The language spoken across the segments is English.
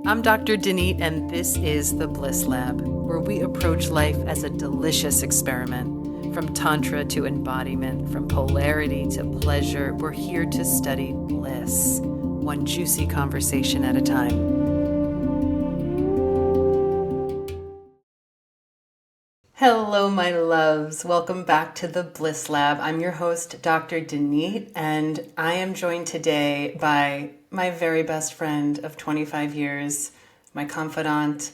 I'm Dr. Danite, and this is the Bliss Lab, where we approach life as a delicious experiment. From Tantra to embodiment, from polarity to pleasure, we're here to study bliss, one juicy conversation at a time. Hello, my loves. Welcome back to the Bliss Lab. I'm your host, Dr. Danite, and I am joined today by my very best friend of 25 years, my confidant,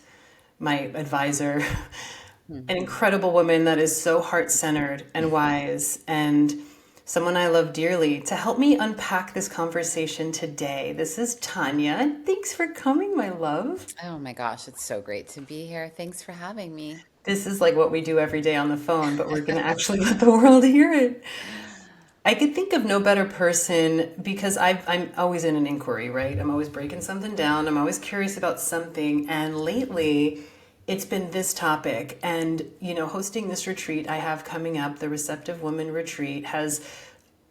my advisor, an incredible woman that is so heart-centered and wise, and someone I love dearly to help me unpack this conversation today. This is Tonya. Thanks for coming, my love. Oh my gosh, it's so great to be here. Thanks for having me. This is like what we do every day on the phone, but we're going to actually let the world hear it. I could think of no better person because I'm always in an inquiry, right? I'm always breaking something down. I'm always curious about something. And lately, it's been this topic. And, hosting this retreat I have coming up, the Receptive Woman Retreat, has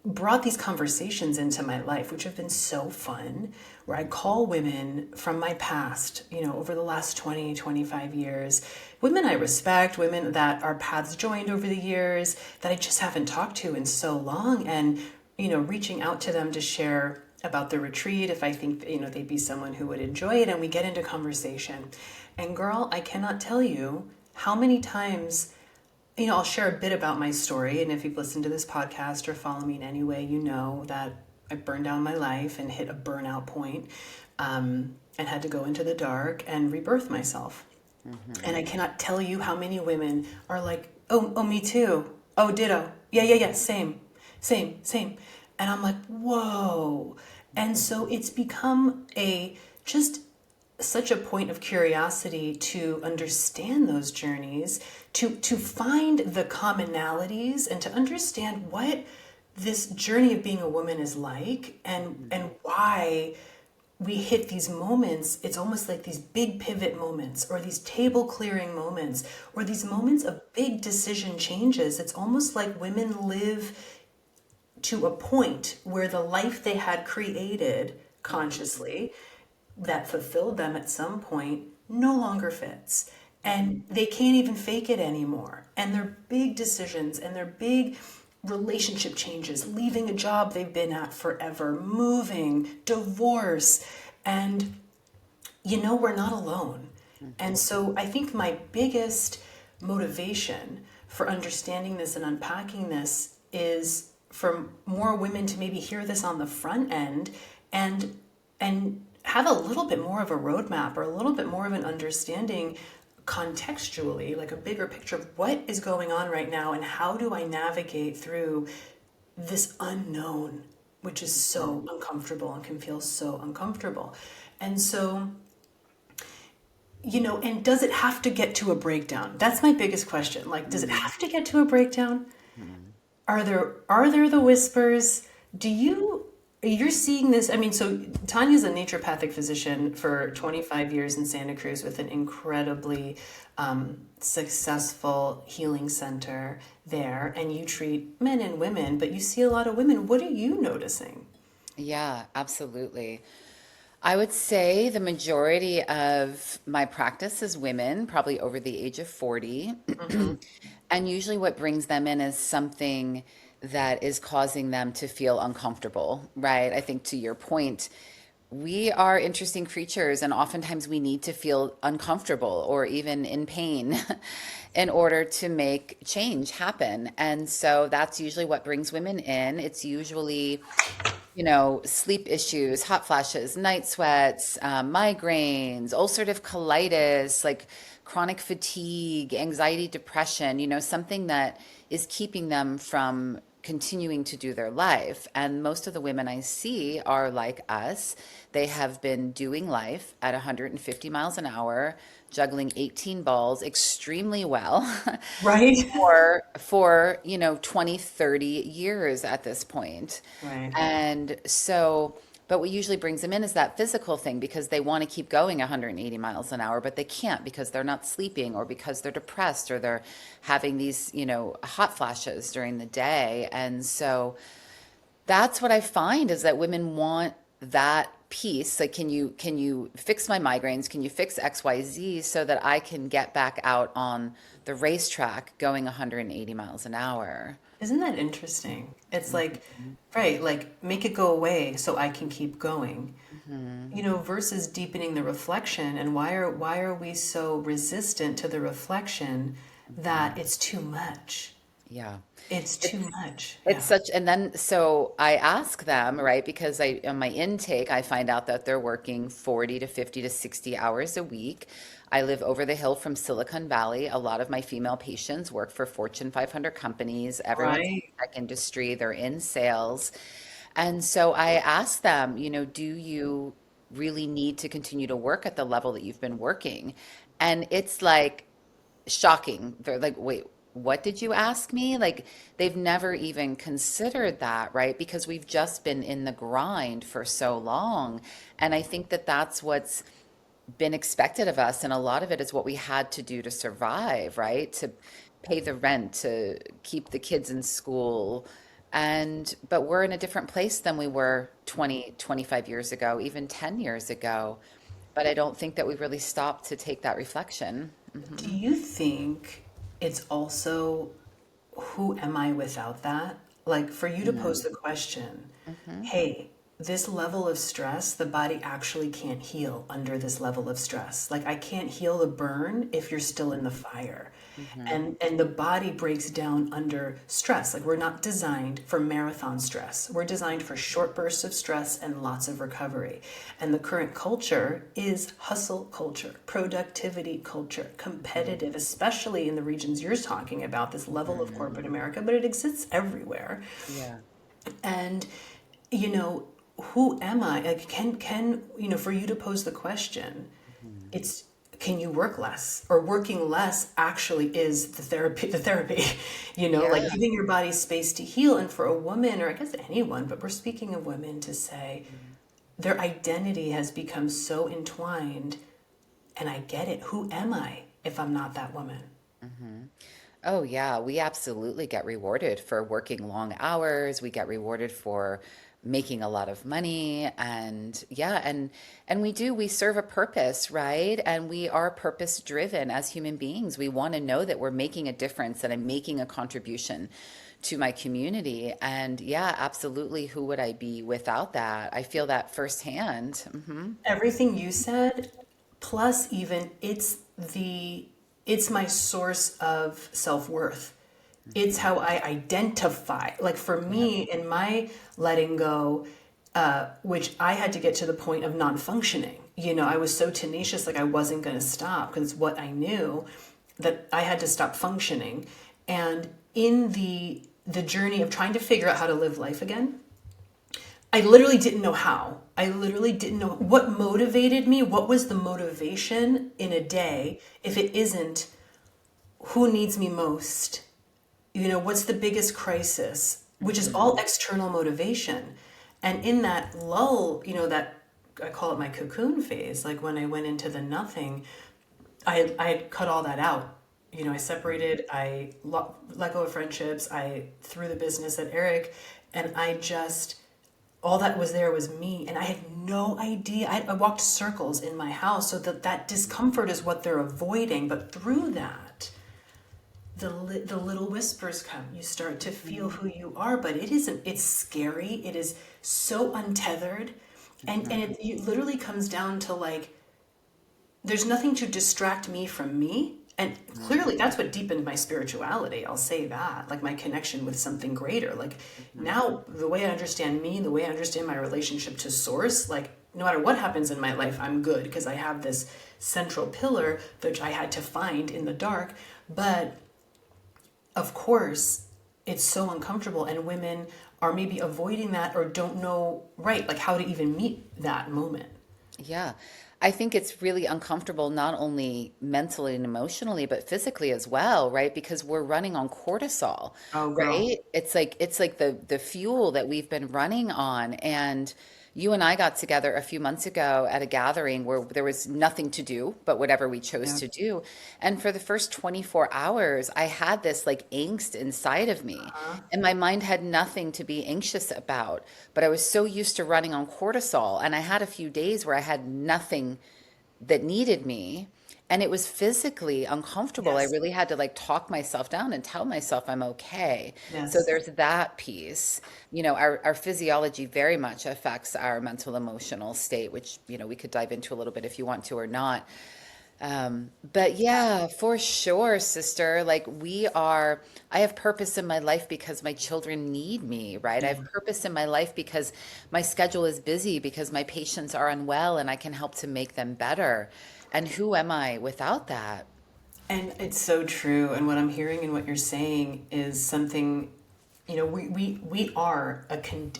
brought these conversations into my life, which have been so fun, where I call women from my past, over the last 20, 25 years, women I respect, women that our paths joined over the years that I just haven't talked to in so long, and, reaching out to them to share about the retreat if I think, they'd be someone who would enjoy it, and we get into conversation. And girl, I cannot tell you how many times I'll share a bit about my story. And if you've listened to this podcast or follow me in any way, you know that I burned down my life and hit a burnout point, and had to go into the dark and rebirth myself. And I cannot tell you how many women are like, oh, me too. Oh, ditto. Yeah. Same. And I'm like, whoa. And so it's become just such a point of curiosity to understand those journeys, to find the commonalities and to understand what this journey of being a woman is like, and why we hit these moments. It's almost like these big pivot moments, or these table clearing moments, or these moments of big decision changes. It's almost like women live to a point where the life they had created consciously that fulfilled them at some point no longer fits. And they can't even fake it anymore. And their big decisions and their big relationship changes, leaving a job they've been at forever, moving, divorce. And we're not alone. And so I think my biggest motivation for understanding this and unpacking this is for more women to maybe hear this on the front end, and have a little bit more of a roadmap, or a little bit more of an understanding contextually, like a bigger picture of what is going on right now and how do I navigate through this unknown, which is so uncomfortable and can feel so uncomfortable. And so, and does it have to get to a breakdown? That's my biggest question. Like, does it have to get to a breakdown? Are there the whispers? You're seeing this? I mean, so Tanya's a naturopathic physician for 25 years in Santa Cruz with an incredibly successful healing center there, and you treat men and women, but you see a lot of women. What are you noticing? Yeah, absolutely. I would say the majority of my practice is women, probably over the age of 40. And usually what brings them in is something that is causing them to feel uncomfortable, right? I think to your point, we are interesting creatures, and oftentimes we need to feel uncomfortable or even in pain in order to make change happen. And so that's usually what brings women in. It's usually sleep issues, hot flashes, night sweats, migraines, ulcerative colitis, like chronic fatigue, anxiety, depression, something that is keeping them from continuing to do their life. And most of the women I see are like us. They have been doing life at 150 miles an hour, juggling 18 balls extremely well Right? for 20, 30 years at this point. Right. And so, but what usually brings them in is that physical thing, because they want to keep going 180 miles an hour, but they can't because they're not sleeping, or because they're depressed, or they're having these, hot flashes during the day. And so that's what I find, is that women want that piece, like can you fix my migraines? Can you fix XYZ so that I can get back out on the racetrack going 180 miles an hour? Isn't that interesting? It's like, Mhm. right, like make it go away so I can keep going. Mhm. You know, versus deepening the reflection. And why are we so resistant to the reflection that Mhm. it's too much? Yeah. It's too It's much. it's Yeah. such, and then so I ask them, right, because I on my intake I find out that they're working 40 to 50 to 60 hours a week. I live over the hill from Silicon Valley. A lot of my female patients work for Fortune 500 companies. Everyone's in Right. the tech industry, they're in sales. And so I ask them, do you really need to continue to work at the level that you've been working? And it's like shocking. They're like, wait, what did you ask me? Like, they've never even considered that, right? Because we've just been in the grind for so long. And I think that that's what's been expected of us. And a lot of it is what we had to do to survive, right? To pay the rent, to keep the kids in school. But we're in a different place than we were 20, 25 years ago, even 10 years ago. But I don't think that we really stopped to take that reflection. Do Hmm. you think it's also who am I without that? Like for you to pose the question, Hmm. hey, this level of stress, the body actually can't heal under this level of stress. Like I can't heal the burn if you're still in the fire. Hmm. And the body breaks down under stress. Like we're not designed for marathon stress. We're designed for short bursts of stress and lots of recovery. And the current culture is hustle culture, productivity culture, competitive, especially in the regions you're talking about, this level of corporate Hmm. America, but it exists everywhere. Yeah. And you know, who am I? Like, for you to pose the question, Hmm. it's can you work less? Or working less actually is the therapy, like Yeah. giving your body space to heal. And for a woman, or I guess anyone, but we're speaking of women, to say their identity has become so entwined, and I get it. Who am I if I'm not that woman? Hmm. Oh, yeah. We absolutely get rewarded for working long hours. We get rewarded for making a lot of money. And yeah, and we serve a purpose, right? And we are purpose driven as human beings. We want to know that we're making a difference and I'm making a contribution to my community. And yeah, absolutely. Who would I be without that? I feel that firsthand. Hmm. Everything you said, plus even it's my source of self-worth. It's Hmm. how I identify. Like for Yeah. me, in my letting go, which I had to get to the point of non-functioning. I was so tenacious, like I wasn't going to stop because it's what I knew, that I had to stop functioning. And in the journey of trying to figure out how to live life again, I literally didn't know how. I literally didn't know what motivated me. What was the motivation in a day if it isn't who needs me most? What's the biggest crisis, which is all Hmm. external motivation. And in that lull, that I call it my cocoon phase, like when I went into the nothing, I had cut all that out. I separated, let go of friendships, I threw the business at Eric, and I just all that was there was me, and I had no idea. I walked circles in my house, so that discomfort is what they're avoiding. But through that, the little whispers come. You start to feel Hmm. who you are, but it isn't. It's scary. It is so untethered, and Hmm. it literally comes down to like there's nothing to distract me from me. And clearly, that's what deepened my spirituality. I'll say that, like my connection with something greater. Like Hmm. now, the way I understand me, the way I understand my relationship to source, like no matter what happens in my life, I'm good because I have this central pillar which I had to find in the dark. But of course, it's so uncomfortable, and women are maybe avoiding that or don't know, right, like how to even meet that moment. Yeah. I think it's really uncomfortable, not only mentally and emotionally, but physically as well, right? Because we're running on cortisol, Oh, girl. right? It's like the fuel that we've been running on. And You and I got together a few months ago at a gathering where there was nothing to do but whatever we chose Yeah. to do. And for the first 24 hours, I had this like angst inside of me. Uh-huh. And my mind had nothing to be anxious about. But I was so used to running on cortisol. And I had a few days where I had nothing that needed me. And it was physically uncomfortable. I Yes. really had to like talk myself down and tell myself I'm okay. So Yes. there's that piece. Our physiology very much affects our mental emotional state, which, we could dive into a little bit if you want to or not. But yeah, for sure, sister. I have purpose in my life because my children need me, right? I Yeah. have purpose in my life because my schedule is busy, because my patients are unwell and I can help to make them better. And who am I without that? And it's so true. And what I'm hearing and what you're saying is something, we are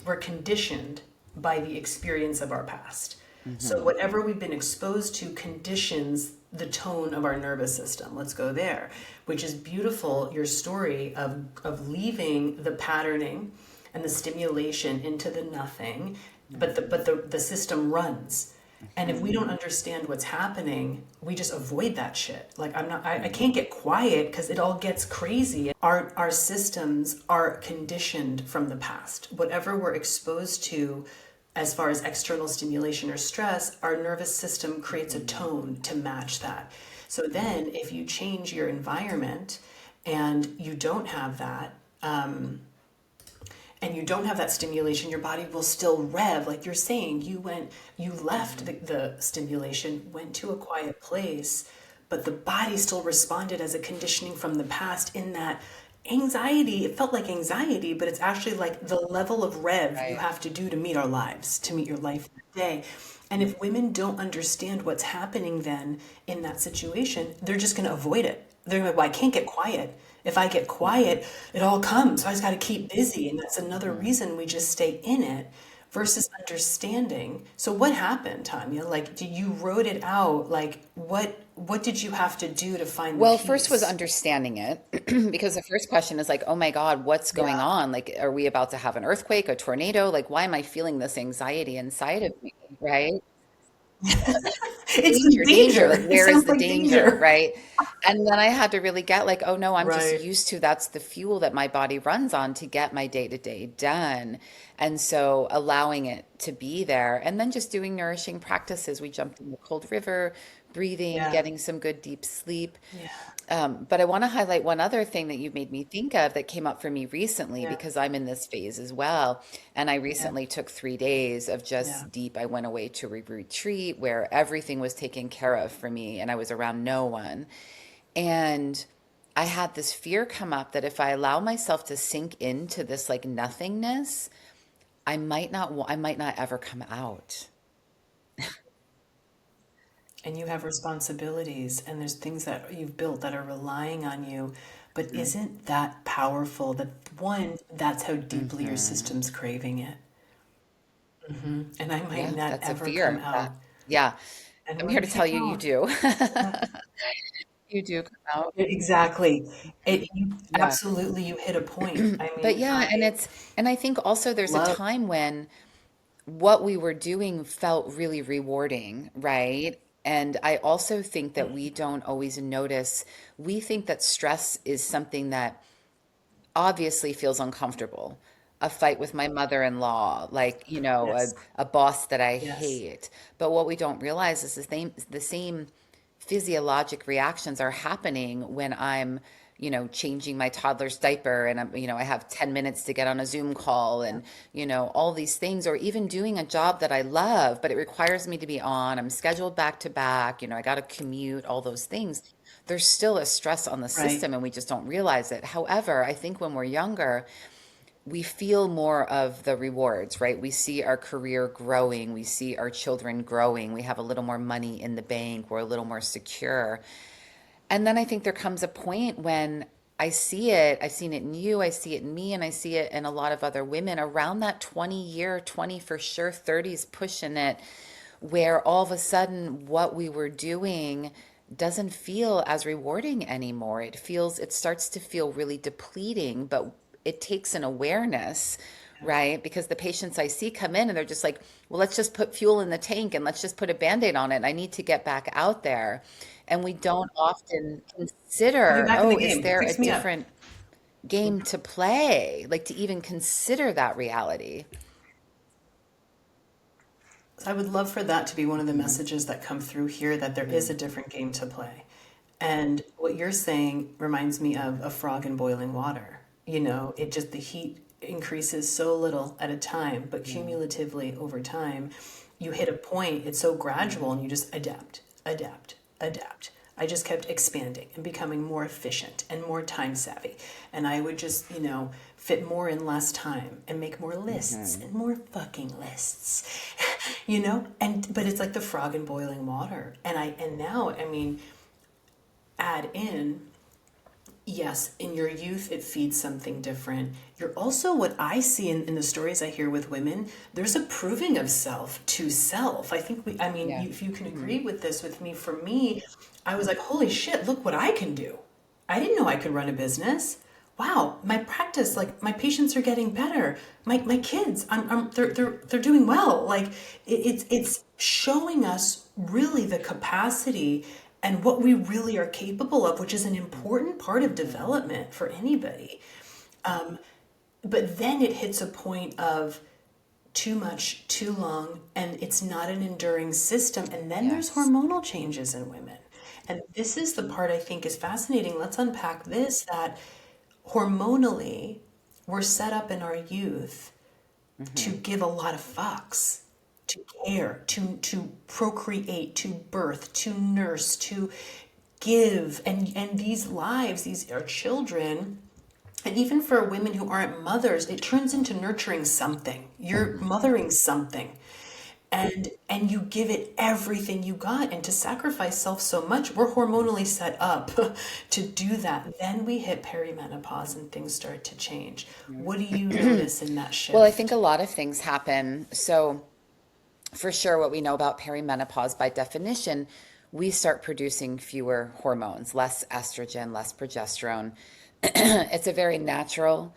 we're conditioned by the experience of our past. So Hmm. whatever we've been exposed to conditions the tone of our nervous system. Let's go there, which is beautiful, your story of leaving the patterning and the stimulation into the nothing, but the system runs. And if we Hmm. don't understand what's happening, we just avoid that shit. Like I can't get quiet because it all gets crazy. Our systems are conditioned from the past. Whatever we're exposed to as far as external stimulation or stress, our nervous system creates a tone to match that. So then if you change your environment and you don't have that, and you don't have that stimulation, your body will still rev. Like you're saying, you left the stimulation, went to a quiet place, but the body still responded as a conditioning from the past in that anxiety. It felt like anxiety, but it's actually like the level of rev you Right. have to do to meet our lives, to meet your life that day. And if women don't understand what's happening then in that situation, they're just going to avoid it. They're like, well, I can't get quiet. If I get quiet, it all comes. So I just got to keep busy. And that's another Mhm. reason we just stay in it versus understanding. So what happened, Tanya? Like, you wrote it out? Like, what did you have to do to find the Well, first was peace? understanding it because the first question is like, oh my God, what's Yeah. going on? Like, are we about to have an earthquake, a tornado? Like, why am I feeling this anxiety inside of me? Right? It's the Danger, danger. Like, danger. It where is sounds the like danger? danger. Right? And then I had to really get like, oh no, I'm just Right. used to that's the fuel that my body runs on to get my day to day done. And so allowing it to be there and then just doing nourishing practices. We jumped in the cold river, breathing, Yeah. getting some good deep sleep. Yeah. But I want to highlight one other thing that you made me think of that came up for me recently Yeah. because I'm in this phase as well. And I Yeah. recently took 3 days of Yeah. just deep. I went away to a retreat where everything was taken care of for me and I was around no one. And I had this fear come up that if I allow myself to sink into this like nothingness, I might not ever come out. And you have responsibilities, and there's things that you've built that are relying on you. But Mhm. isn't that powerful that one, that's how deeply your Mhm. system's craving it? And I might Yeah, not that's a ever come fear. That, out. yeah. And I'm we're here gonna to tell figure you, you out. do. Yeah. You do come out. Exactly. You Yeah. absolutely, you hit a point. I But mean, yeah, I and I think also there's a love. time when what we were doing felt really rewarding, right? And I also think that we don't always notice. We think that stress is something that obviously feels uncomfortable. A fight with my mother-in-law, like, Yes. a boss that I Yes. hate. But what we don't realize is the same physiologic reactions are happening when I'm, changing my toddler's diaper and I have 10 minutes to get on a Zoom call Yeah. and, all these things, or even doing a job that I love, but it requires me to be on. I'm scheduled back to back, I got to commute, all those things. There's still a stress on the Right. system and we just don't realize it. However, I think when we're younger, we feel more of the rewards, right? We see our career growing, we see our children growing, we have a little more money in the bank, we're a little more secure. And then I think there comes a point when I see it, I've seen it in you, I see it in me, and I see it in a lot of other women around that 20 for sure, 30s pushing it, where all of a sudden what we were doing doesn't feel as rewarding anymore. It starts to feel really depleting, but it takes an awareness, right? Because the patients I see come in and they're just like, well, let's just put fuel in the tank and let's just put a Band-Aid on it. I need to get back out there. And we don't often Put me consider, back in the oh, is game. there a Fix me up. different game to play? Like to even consider that reality. I would love for that to be one of the Hmm. messages that come through here, that there is Hmm. a different game to play. And what you're saying reminds me of a frog in boiling water. It just, the heat increases so little at a time, but Yeah. cumulatively over time, you hit a point, it's so gradual, Hmm. and you just adapt, adapt, adapt. I just kept expanding and becoming more efficient and more time savvy. And I would just, fit more in less time and make more lists Hmm. and more fucking lists. But it's like the frog in boiling water. And now, I mean, add in, yes, in your youth, it feeds something different. You're also, what I see in the stories I hear with women, there's a proving of self to self. I think I mean, Yeah. if you can Hmm. agree with this with me, for me, I was like, holy shit, look what I can do. I didn't know I could run a business. Wow, my practice, like my patients are getting better. My kids, they're doing well. Like it's showing us really the capacity and what we really are capable of, which is an important part of Hmm. development for anybody. But then it hits a point of too much, too long, and it's not an enduring system. And then there's Yes. hormonal changes in women. And this is the part I think is fascinating. Let's unpack this, that hormonally, we're set up in our youth to Hmm. give a lot of fucks, to care, to procreate, to birth, to nurse, to give. And these lives, these are children, and even for women who aren't mothers, it turns into nurturing something. You're Hmm. mothering something. And you give it everything you got, and to sacrifice self so much, we're hormonally set up to do that. Then we hit perimenopause and things start to change. What do you notice in that Well, I think a shift? lot of things happen. So, for sure, what we know about perimenopause, by definition, we start producing fewer hormones, less estrogen, less progesterone. It's a very natural,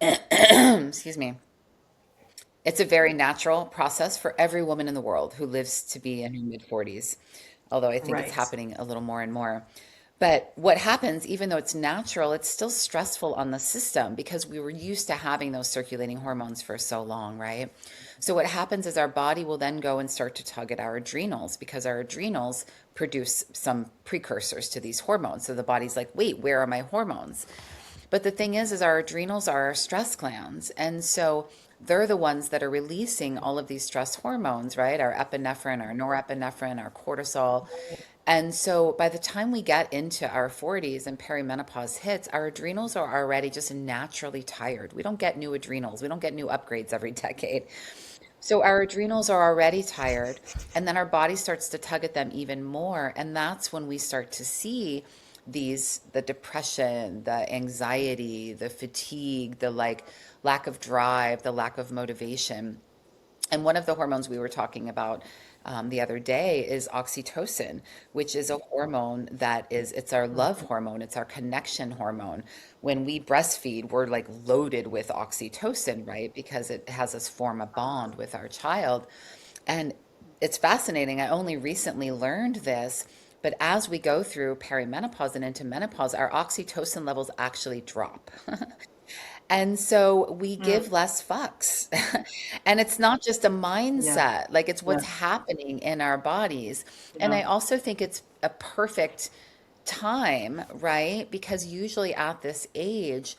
excuse me, it's a very natural process for every woman in the world who lives to be in her mid 40s, although I think it's Right. happening a little more and more. But what happens, even though it's natural, it's still stressful on the system because we were used to having those circulating hormones for so long, right? So what happens is our body will then go and start to tug at our adrenals because our adrenals produce some precursors to these hormones. So the body's like, wait, where are my hormones? But the thing is our adrenals are our stress glands. And so they're the ones that are releasing all of these stress hormones, right? Our epinephrine, our norepinephrine, our cortisol. And so by the time we get into our 40s and perimenopause hits, our adrenals are already just naturally tired. We don't get new adrenals, we don't get new upgrades every decade. So our adrenals are already tired, and then our body starts to tug at them even more. And that's when we start to see the depression, the anxiety, the fatigue, the like lack of drive, the lack of motivation. And one of the hormones we were talking about the other day is oxytocin, which is a hormone it's our love hormone, it's our connection hormone. When we breastfeed, we're like loaded with oxytocin, right? Because it has us form a bond with our child. And it's fascinating. I only recently learned this, but as we go through perimenopause and into menopause, our oxytocin levels actually drop. And so we give less fucks. And it's not just a Yeah. mindset, like it's what's Yes. happening in our bodies. And Yeah. I also think it's a perfect time, right? Because usually at this age,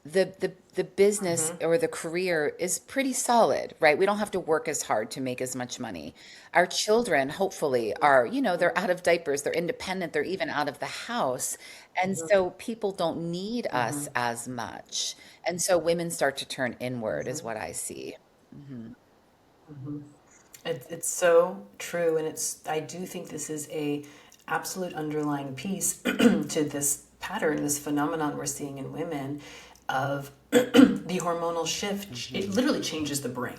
the business or the career is pretty solid, right? We don't have to work as hard to make as much money. Our children, hopefully, are, they're out of diapers, they're independent, they're even out of the house. And so people don't need us as much. And so women start to turn inward, is what I see. Hmm. It's so true, and I do think this is a absolute underlying piece to this pattern, this phenomenon we're seeing in women of the hormonal shift. It Hmm. literally changes the brain.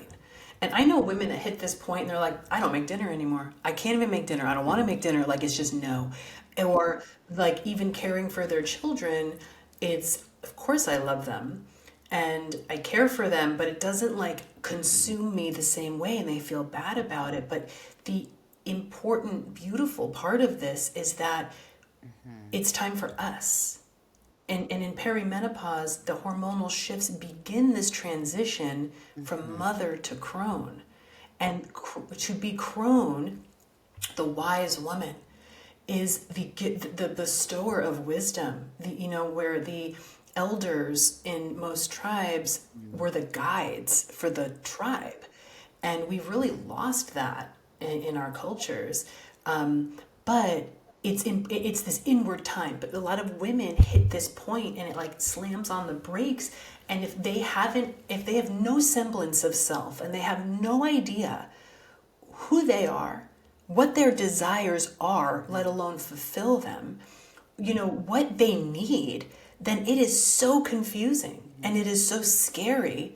And I know women that hit this point and they're like, I don't make dinner anymore. I can't even make dinner. I don't want to make dinner. Like, it's just no. Or like even caring for their children, it's, of course I love them, and I care for them, but it doesn't like consume me the same way and they feel bad about it. But the important, beautiful part of this is that Mhm. it's time for us. And in perimenopause, the hormonal shifts begin this transition from Mhm. mother to crone. And to be crone, the wise woman, is the bestower of wisdom. Where the elders in most tribes Mhm. were the guides for the tribe, and we've really lost that in our cultures. But it's this inward time. But a lot of women hit this point, and it like slams on the brakes. And if they have no semblance of self, and they have no idea who they are, what their desires are, let alone fulfill them, what they need, then it is so confusing and it is so scary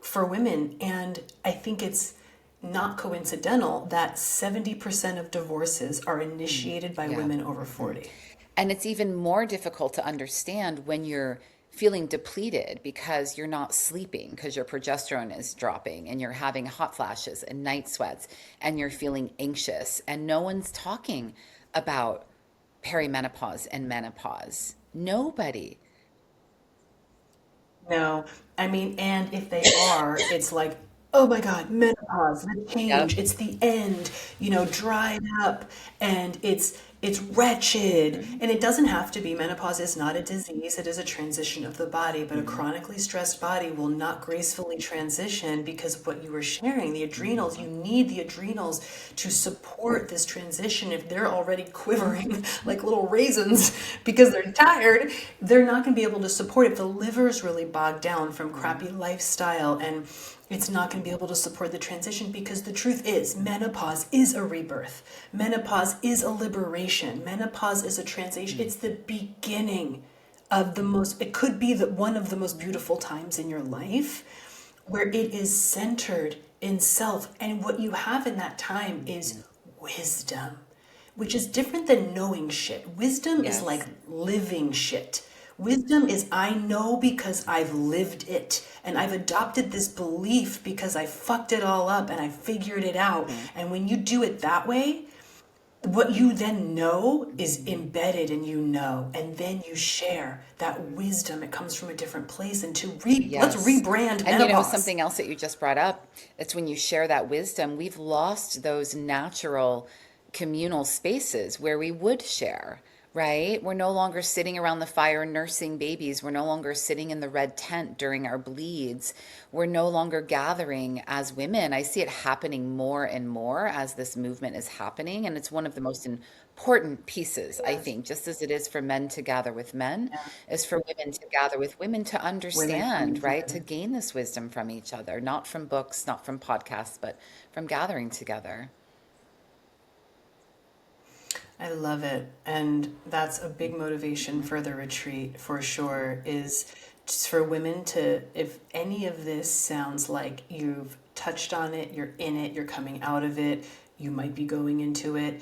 for women. And I think it's not coincidental that 70% of divorces are Mhm. initiated by Yeah. women over Mhm. 40. And it's even more difficult to understand when you're feeling depleted because you're not sleeping, because your progesterone is dropping and you're having hot flashes and night sweats and you're feeling anxious. And no one's talking about perimenopause and menopause. Nobody. No, I mean, and if they are, it's like, oh my God, menopause, the change, Yep. it's the end, dried up, and it's wretched. And it doesn't have to be. Menopause is not a disease, it is a transition of the body, but a Mhm. chronically stressed body will not gracefully transition because of what you were sharing. The adrenals, you Mhm. need the adrenals to support this transition. If they're already quivering like little raisins because they're tired, they're not going to be able to support it. The liver's really bogged down from crappy lifestyle, and it's not going to be able to support the transition because the truth is menopause is a rebirth. Menopause is a liberation. Menopause is a transition. Mhm. It's the beginning of the most, it could be one of the most beautiful times in your life where it is centered in self. And what you have in that time is Mhm. wisdom, which is different than knowing shit. Wisdom is like Yes. living shit. Wisdom is I know because I've lived it. And I've adopted this belief because I fucked it all up and I figured it out. Mhm. And when you do it that way, what you then know is Mhm. embedded and and then you share that wisdom. It comes from a different place. And let's Yes. rebrand And menopause. something else that you just brought up, it's when you share that wisdom, we've lost those natural communal spaces where we would share, right? We're no longer sitting around the fire nursing babies. We're no longer sitting in the red tent during our bleeds. We're no longer gathering as women. I see it happening more and more as this movement is happening. And it's one of the most important pieces, I Yes. think, just as it is for men to gather with men, Yeah. is for women to gather with women to Women coming understand, right? To together. gain this wisdom from each other, not from books, not from podcasts, but from gathering together. I love it. And that's a big motivation for the retreat for sure is just for women to, if any of this sounds like you've touched on it, you're in it, you're coming out of it, you might be going into it,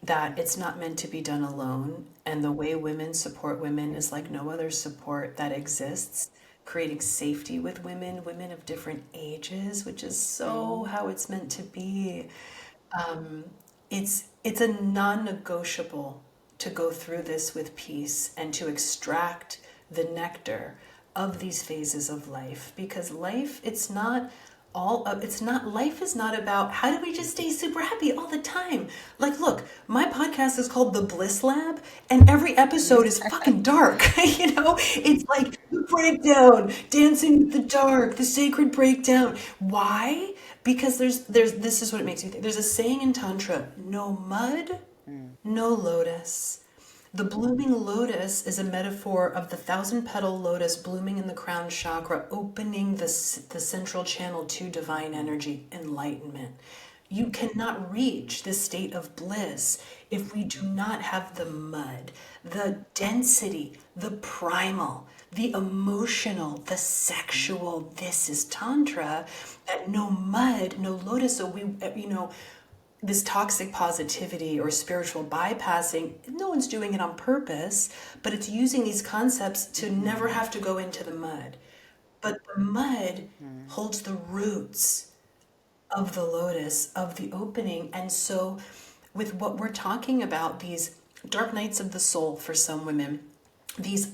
that it's not meant to be done alone. And the way women support women is like no other support that exists. Creating safety with women of different ages, which is so Mhm. how it's meant to be. It's a non-negotiable to go through this with peace and to extract the nectar of these phases of life, because life, it's not, life is not about how do we just stay super happy all the time. Like, look, my podcast is called The Bliss Lab, and every episode is fucking dark. It's like the breakdown, dancing with the dark, the sacred breakdown. Why? Because this is what it makes me think. There's a saying in Tantra: no mud, Mm. no lotus. The blooming lotus is a metaphor of the thousand petal lotus blooming in the crown chakra, opening the central channel to divine energy, enlightenment. You cannot reach this state of bliss if we do not have the mud, the density, the primal, the emotional, the sexual. This is Tantra. That no mud, no lotus. So this toxic positivity or spiritual bypassing, no one's doing it on purpose, but it's using these concepts to never Mm-hmm. have to go into the mud. But the mud Mm-hmm. holds the roots of the lotus, of the opening. And so, with what we're talking about, these dark nights of the soul for some women, these,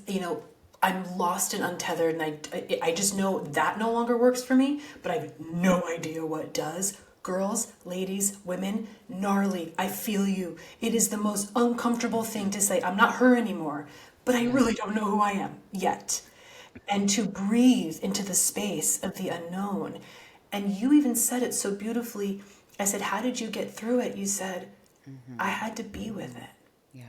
I'm lost and untethered, and I just know that no longer works for me, but I have no idea what does. Girls, ladies, women, gnarly, I feel you. It is the most uncomfortable thing to say, I'm not her anymore, but I Yeah. really don't know who I am yet, and to breathe into the space of the unknown. And you even said it so beautifully. I said, how did you get through it? You said, I Mm-hmm. had to be with it Yeah.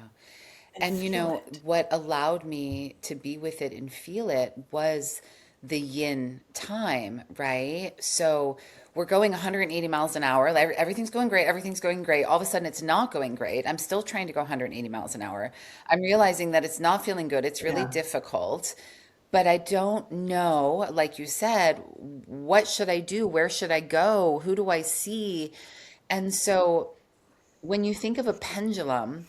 and And feel it. what allowed me to be with it and feel it was the yin time, right? So we're going 180 miles an hour. Everything's going great. Everything's going great. All of a sudden, it's not going great. I'm still trying to go 180 miles an hour. I'm realizing that it's not feeling good. It's really Yeah. difficult. But I don't know, like you said, what should I do? Where should I go? Who do I see? And so when you think of a pendulum,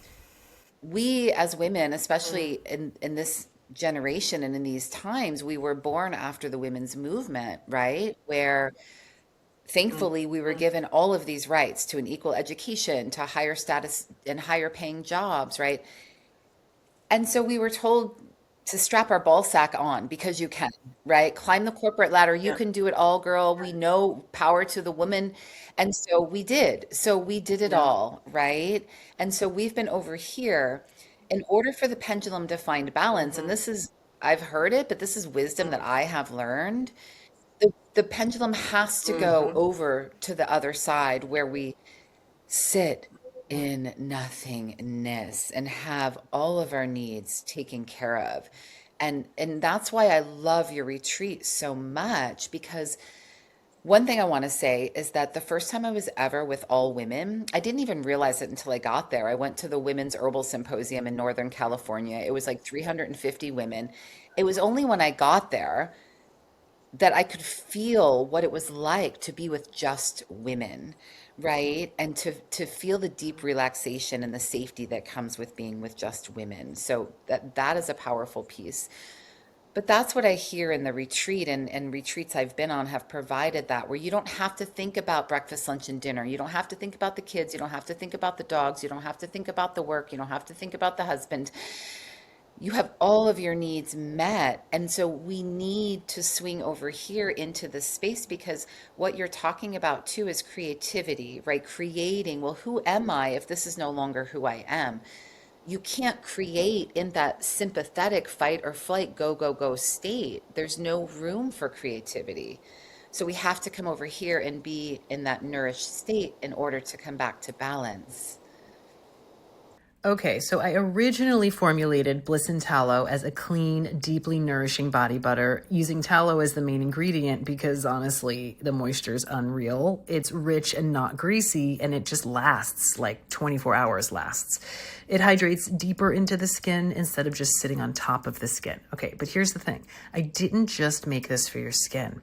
we as women, especially in this generation and in these times, we were born after the women's movement, right? Where thankfully we were given all of these rights to an equal education, to higher status and higher paying jobs, right? And so we were told to strap our ball sack on because you can, right? Climb the corporate ladder. You Yeah. can do it all, girl. We know power to the woman. And so we did. So we did it Yeah. all, right? And so we've been over here in order for the pendulum to find balance. And this is, I've heard it, but this is wisdom that I have learned. The pendulum has to go over to the other side where we sit in nothingness and have all of our needs taken care of. And that's why I love your retreat so much, because one thing I want to say is that the first time I was ever with all women, I didn't even realize it until I got there. I went to the Women's Herbal Symposium in Northern California. It was like 350 women. It was only when I got there that I could feel what it was like to be with just women, right? And to feel the deep relaxation and the safety that comes with being with just women. So that is a powerful piece. But that's what I hear in the retreat, and retreats I've been on have provided that, where you don't have to think about breakfast, lunch, and dinner. You don't have to think about the kids. You don't have to think about the dogs. You don't have to think about the work. You don't have to think about the husband. You have all of your needs met. And so we need to swing over here into the space, because what you're talking about too is creativity, right? Creating, well, who am I if this is no longer who I am? You can't create in that sympathetic fight or flight, go, go, go state. There's no room for creativity. So we have to come over here and be in that nourished state in order to come back to balance. Okay, so I originally formulated Bliss and Tallow as a clean, deeply nourishing body butter, using tallow as the main ingredient because honestly, the moisture is unreal. It's rich and not greasy, and it just lasts like 24 hours lasts. It hydrates deeper into the skin instead of just sitting on top of the skin. Okay, but here's the thing. I didn't just make this for your skin.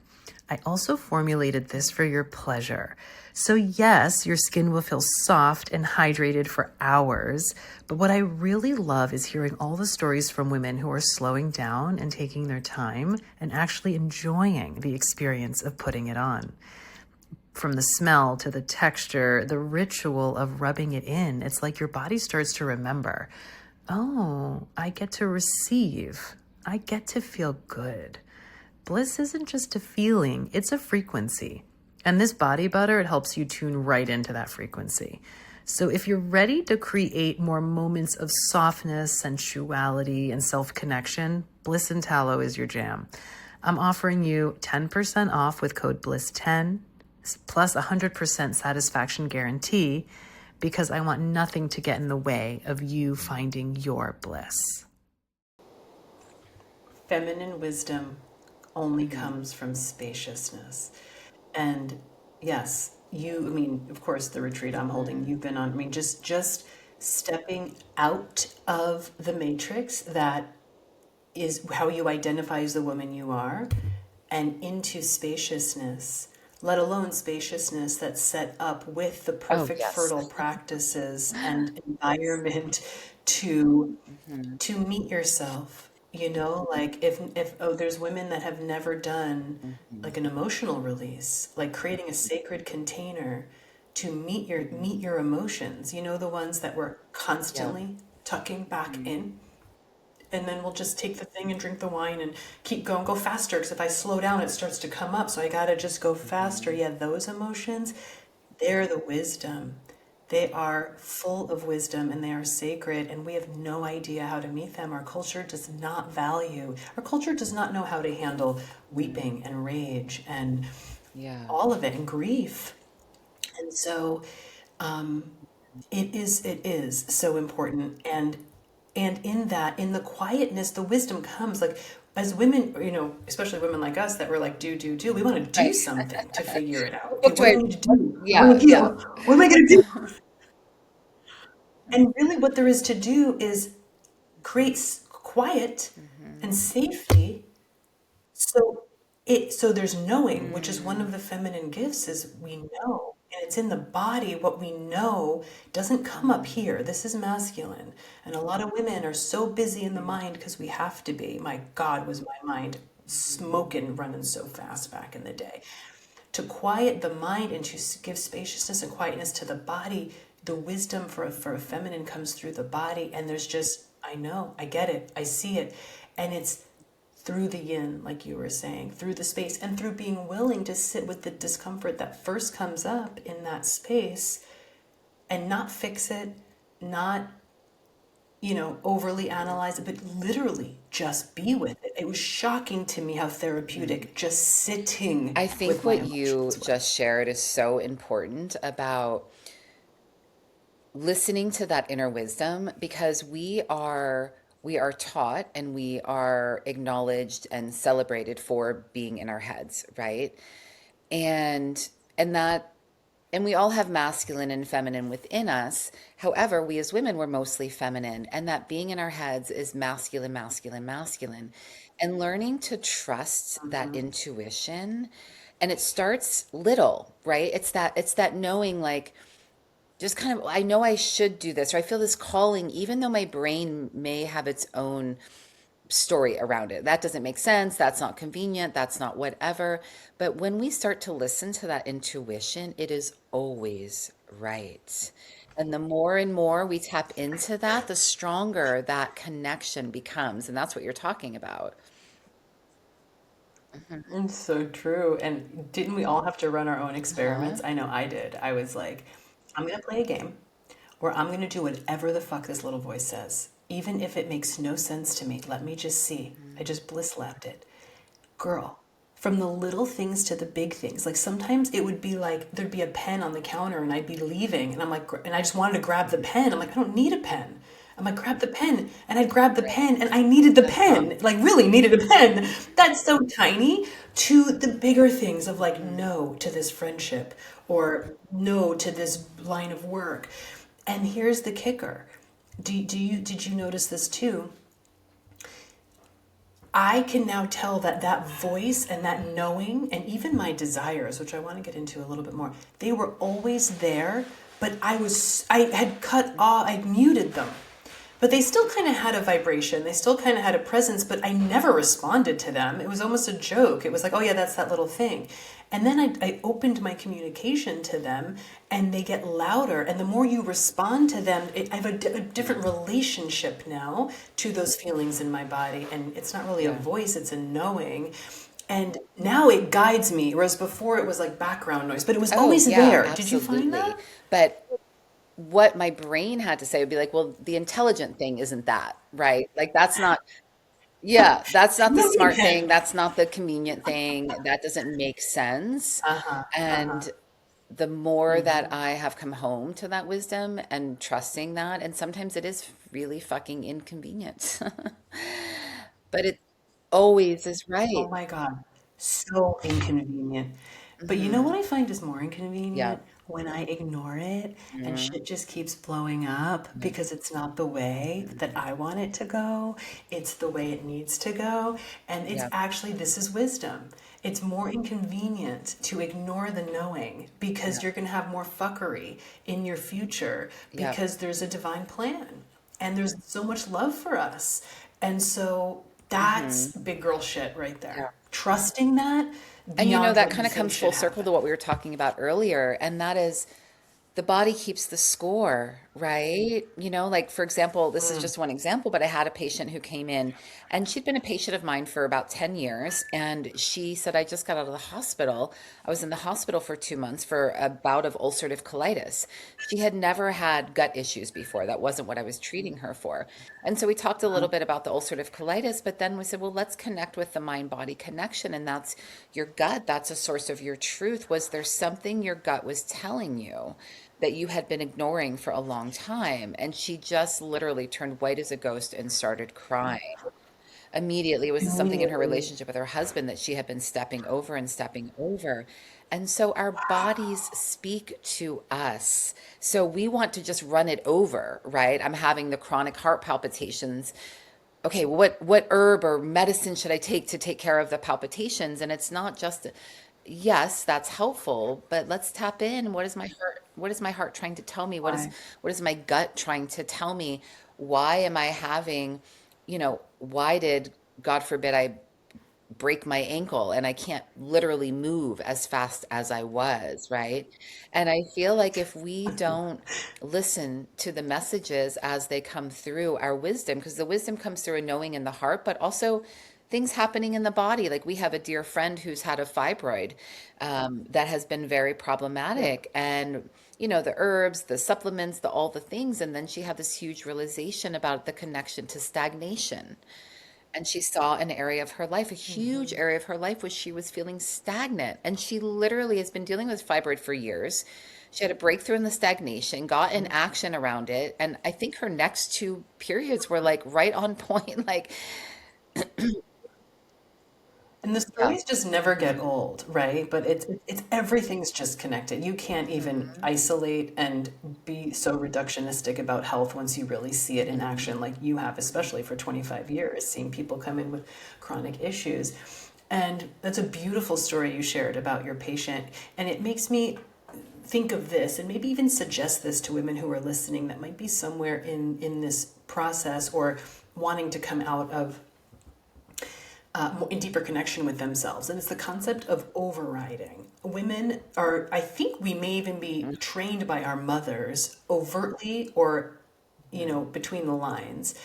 I also formulated this for your pleasure. So yes, your skin will feel soft and hydrated for hours, but what I really love is hearing all the stories from women who are slowing down and taking their time and actually enjoying the experience of putting it on. From the smell to the texture, the ritual of rubbing it in, it's like your body starts to remember, oh, I get to receive. I get to feel good. Bliss isn't just a feeling, it's a frequency. And this body butter, it helps you tune right into that frequency. So if you're ready to create more moments of softness, sensuality, and self-connection, Bliss and Tallow is your jam. I'm offering you 10% off with code BLISS10 plus 100% satisfaction guarantee, because I want nothing to get in the way of you finding your bliss. Feminine wisdom only Mhm. comes from spaciousness. And yes, I mean, of course, the retreat I'm holding, Mhm. you've been on, I mean, just stepping out of the matrix that is how you identify as the woman you are and into spaciousness, let alone spaciousness that's set up with the Oh, perfect yes. fertile practices and environment to Mhm, meet yourself. Like if there's women that have never done mhm, like an emotional release, like creating a sacred container to mhm. meet your emotions, the ones that we're Yep. constantly tucking back Mhm, in, and then we'll just take the thing and drink the wine and keep going, go faster, because if I slow down it starts to come up, so I gotta just go faster. mhm, Yeah, those emotions, they're the wisdom. They are full of wisdom and they are sacred, and we have no idea how to meet them. Our culture does not know how to handle mhm. weeping and rage and Yeah. all of it, and grief. And so it is so important. And in that, in the quietness, the wisdom comes. Like, as women, especially women like us that were like, do, we want to do Right. something to figure it out. Okay, What do what do I I need to do? I want yeah, to yeah. heal. What am I going to do? And really, what there is to do is create quiet and Mhm. safety. So there's knowing, which is one Mm, of the feminine gifts, is we know. And it's in the body. What we know doesn't come up mm, here. This is masculine. And a lot of women are so busy in the mm, mind because we have to be. My God, was my mind mhm, smoking, running so fast back in the day. To quiet the mind and to give spaciousness and quietness to the body, the wisdom for a feminine comes through the body. And there's just, I know, I get it, I see it. And it's through the yin, like you were saying, through the space, and through being willing to sit with the discomfort that first comes up in that space and not fix it, not, overly analyze it, but literally just be with it. It was shocking to me how mhm. therapeutic just sitting I with think my what you emotions was. just shared is so important about listening to that inner wisdom because we are taught and we are acknowledged and celebrated for being in our heads, right? And and that and we all have masculine and feminine within us. However, we as women were mostly feminine, and that being in our heads is masculine, masculine, masculine. And learning to trust that Mhm. intuition, and it starts little, right? It's that knowing like just kind of I know I should do this, or I feel this calling, even though my brain may have its own story around it. That doesn't make sense. That's not convenient. That's not whatever. But when we start to listen to that intuition, it is always right. And the more and more we tap into that, the stronger that connection becomes. And that's what you're talking about. Mhm. It's so true. And didn't we all have to run our own Uh-huh. experiments? I know I did. I was like, I'm going to play a game where I'm going to do whatever the fuck this little voice says. Even if it makes no sense to me, let me just see. I Mhm. just bliss lapped it. Girl, from the little things to the big things. Like sometimes it would be like there'd be a pen on the counter and I'd be leaving and I'm like, and I just wanted to grab the pen. I'm like, I don't need a pen. I'm like, grab the pen. And I'd grab the Right. pen and I needed the Uh-huh. pen, like really needed a pen. That's so tiny to the bigger things of like, Mhm. no to this friendship or no to this line of work. And here's the kicker. Did you notice this too? I can now tell that that voice and that knowing and even my desires, which I want to get into a little bit more, they were always there, but I had cut off, I muted them. But they still kind of had a vibration. They still kind of had a presence, but I never responded to them. It was almost a joke. It was like, oh yeah, that's that little thing. And then I opened my communication to them and they get louder. And the more you respond to them, I have a different Yeah. relationship now to those feelings in my body. And it's not really a Yeah. voice, it's a knowing. And now it guides me, whereas before it was like background noise, but it was Oh, always yeah, there. Did you find absolutely. that? But what my brain had to say would be like, well, the intelligent thing isn't that, right? Like that's not, yeah, that's not You the don't need a smart thing. pen. That's not the convenient thing. That doesn't make sense. Uh-huh. Uh-huh. And the more that Hmm. I have come home to that wisdom and trusting that, and sometimes it is really fucking inconvenient, but it always is Oh right. my God. So inconvenient. But you know Hmm. what I find is more Yeah. inconvenient? when I ignore it and Mhm. shit just keeps blowing up because it's not the way that I want it to go, it's the way it needs to go. And it's Yeah, actually, this is wisdom. It's more inconvenient to ignore the knowing yeah, because you're going to have more fuckery in your future yeah. because there's a divine plan and there's so much love for us. And so that's Hmm. big girl shit right Yeah. there. Trusting that And beyond that what you kind of think comes should full circle happen. to what we were talking about earlier, and that is the body keeps the score, right? Like for example, this is just one example, but I had a patient who came in and she'd been a patient of mine for about 10 years. And she said, I just got out of the hospital. I was in the hospital for 2 months for a bout of ulcerative colitis. She had never had gut issues before. That wasn't what I was treating her for. And so we talked a little bit about the ulcerative colitis, but then we said, well, let's connect with the mind body connection. And that's your gut. That's a source of your truth. Was there something your gut was telling you that you had been ignoring for a long time? And she just literally turned white as a ghost and started crying. Immediately, it was something in her Immediately. relationship with her husband that she had been stepping over and stepping over. And so our bodies speak to us. So we want to just run it over, right? I'm having the chronic heart palpitations. Okay, what herb or medicine should I take to take care of the palpitations? And it's not just, yes, that's helpful, but let's tap in. What is my heart trying to tell me? Why? What is my gut trying to tell me? Why am I having, why did, God forbid, I break my ankle and I can't literally move as fast as I was, right? And I feel like if we don't listen to the messages as they come through our wisdom, because the wisdom comes through a knowing in the heart, but also things happening in the body. Like we have a dear friend who's had a fibroid that has been very Yeah. problematic. And the herbs, the supplements, all the things. And then she had this huge realization about the connection to stagnation. And she saw an area of her life, a huge area of her life, was she was feeling stagnant. And she literally has been dealing with fibroid for years. She had a breakthrough in the stagnation, got in action around it. And I think her next two periods were like right on point. Like, And the yeah. stories just never get Hmm. old, right? But it's everything's just connected. You can't even Hmm. isolate and be so reductionistic about health once you really see it in Hmm. action, like you have, especially for 25 years, seeing people come in with chronic issues. And that's a beautiful story you shared about your patient. And it makes me think of this and maybe even suggest this to women who are listening that might be somewhere in this process or wanting to come out of in deeper connection with themselves. And it's the concept of overriding. Women are, I think we may even be trained by our mothers overtly or, between the lines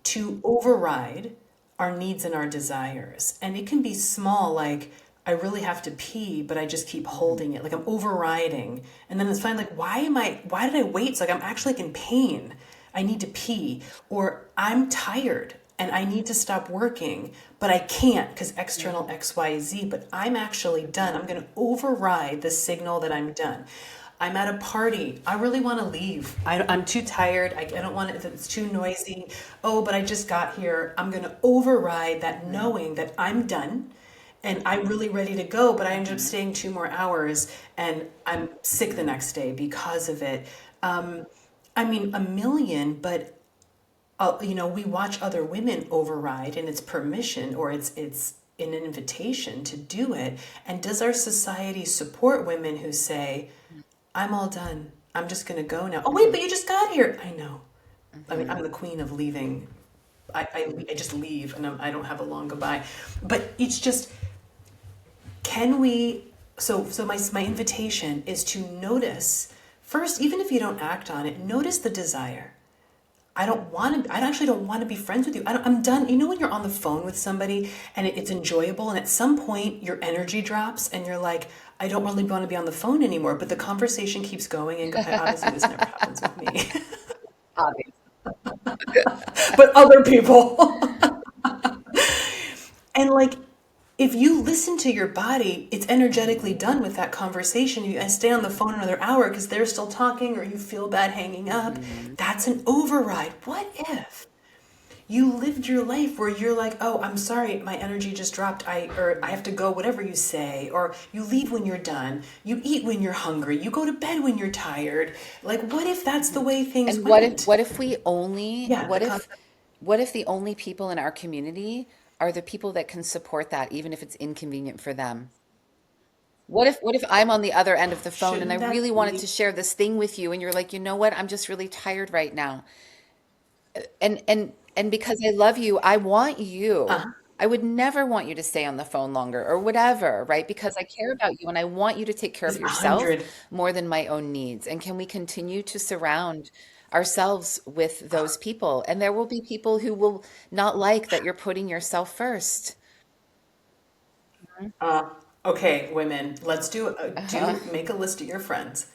to override our needs and our desires. And it can be small, like, I really have to pee, but I just keep holding it. Like I'm overriding. And then it's finally like, why did I wait? It's like I'm actually like in pain. I need to pee. Or I'm tired and I need to stop working, but I can't because external XYZ, but I'm actually done. I'm going to override the signal that I'm done. I'm at a party. I really want to leave. I'm too tired. I don't want it. It's too noisy. Oh, but I just got here. I'm going to override that knowing that I'm done and I'm really ready to go, but I ended up Hmm. staying 2 more hours and I'm sick the next day because of it. I mean, a million, but we watch other women override, and it's permission or it's an invitation to do it. And does our society support women who say, "I'm all done. I'm just going to go now." Oh wait, Hmm. but you just got here. I know. I mean, Hmm. I'm the queen of leaving. I just leave and I don't have a long goodbye. But it's just, can we? So my invitation is to notice first, even if you don't act on it, notice the desire. I actually don't want to be friends with you. I'm done. You know, when you're on the phone with somebody and it's enjoyable, and at some point your energy drops and you're like, I don't really want to be on the phone anymore, but the conversation keeps going and obviously this never happens with me, Obvious. but other people. And like, if you listen to your body, it's energetically Hmm. done with that conversation. You stay on the phone another hour because they're still talking or you feel bad hanging up. Hmm. That's an override. What if you lived your life where you're like, oh, I'm sorry, my energy just dropped. Or I have to go, whatever you say. Or you leave when you're done. You eat when you're hungry. You go to bed when you're tired. Like, what if that's the way things And went? what if we only Yeah, the concept. what if the only people in our community are the people that can support that, even if it's inconvenient for them? What if I'm on the other end of the phone and I Shouldn't that really wanted be? to share this thing with you and you're like, "You know what? I'm just really tired right now." And because I love you, I want you. Uh, I would never want you to stay on the phone longer or whatever, right? Because I care about you and I want you to take care is of a yourself hundred. more than my own needs. And can we continue to surround ourselves with those people? And there will be people who will not like that you're putting yourself first. Okay, women, let's Uh-huh. make a list of your friends